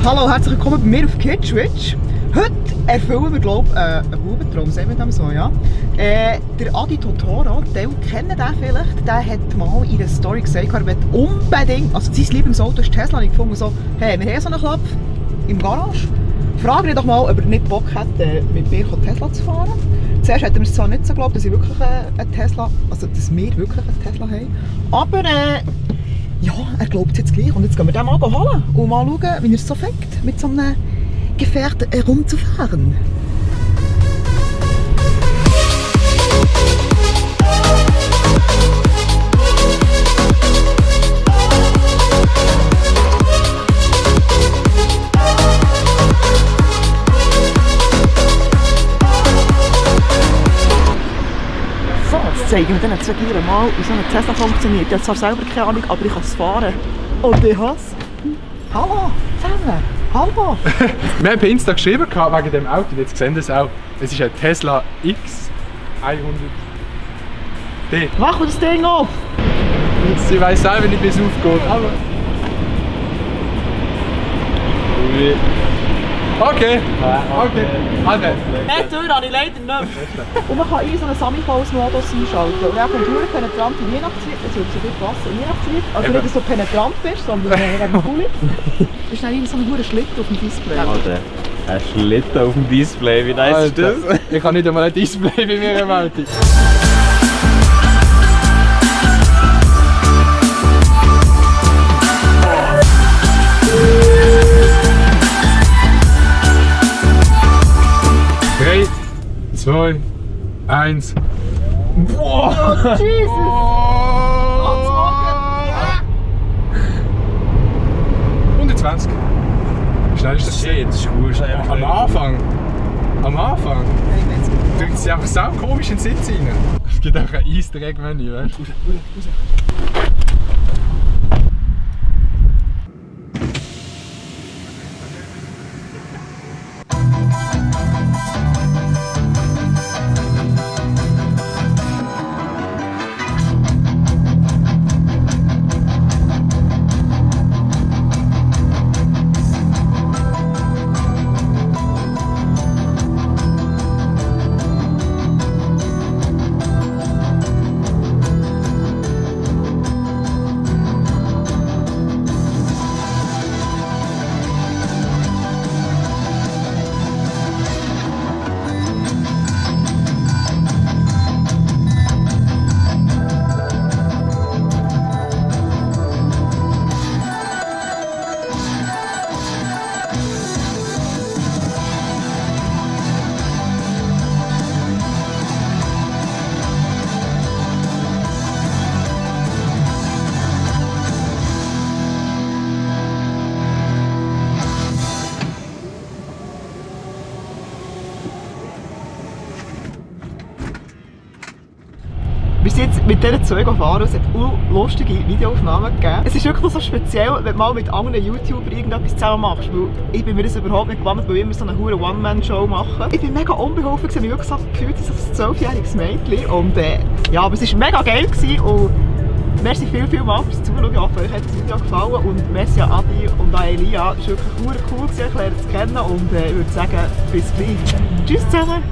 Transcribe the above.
Hallo, herzlich willkommen bei mir auf Kidswitch. Heute erfüllen wir, glaube ich, einen Bubentraum, sagen wir das so, ja? Der Adi Totoro, der kennt den vielleicht, der hat mal in einer Story gesagt, er will unbedingt, also sein Lieblingsauto ist Tesla, und ich gefunden so, hey, wir haben so einen Club im Garage. Frage ihn doch mal, ob er nicht Bock hat, mit mir Tesla zu fahren. Zuerst hat er mir zwar nicht so geglaubt, dass ich wirklich einen Tesla, also dass wir wirklich einen Tesla haben. Aber ja, er glaubt es jetzt gleich. Und jetzt gehen wir den mal holen und mal schauen, wie er es so fängt, mit so einem Gefährt herumzufahren. Jetzt zeigen wir diesen zwei Gieren mal, wie so ein Tesla funktioniert. Ich habe zwar selber keine Ahnung, aber ich kann es fahren. Und ich habe es. Hallo, zusammen. Hallo. Wir haben bei Insta geschrieben wegen dem Auto, jetzt sehen Sie es auch. Es ist ein Tesla X100D. Mach das Ding auf! Ich weiss selber nicht, wie es aufgeht, aber... Okay. Also. Die Tür habe ich leider nicht mehr. Und man kann in so einen Samichlaus-Modus einschalten. Und dann kommt eine penetrante Weihnachtslied. Das würde so gut passen, Weihnachtslied. Also nicht, dass du penetrant bist, sondern cool. Das ist dann so ein hoher Schlitten auf dem Display. Alter, ein Schlitten auf dem Display, wie nice ist das? Ich habe nicht einmal ein Display bei mir im Auto. Drei, 2, 1. Oh, Jesus! Oh. 120. Wie schnell ist das? Shit, das ist cool. Am Anfang drückt sie einfach sau komisch in den Sitz rein. Es gibt einfach ein Easter Egg Menü, weißt du? Wir sind jetzt mit diesen zwei gefahren, es hat lustige Videoaufnahmen gegeben. Es ist wirklich so speziell, wenn du mal mit anderen YouTubern irgendetwas zusammen machst, weil ich bin mir das überhaupt nicht gewohnt, weil wir immer so eine hure One-Man-Show machen. Ich bin mega unbeholfen, ich habe mich wirklich so gefühlt, als ein 12-jähriges Mädchen. Und ja, aber es war mega geil gewesen und merci vielmals fürs Zuschauen. Ich hoffe, euch hat das Video gefallen und merci an Adi und an Elia. Es war wirklich cool, euch lernen zu kennen und ich würde sagen, bis gleich. Tschüss zusammen!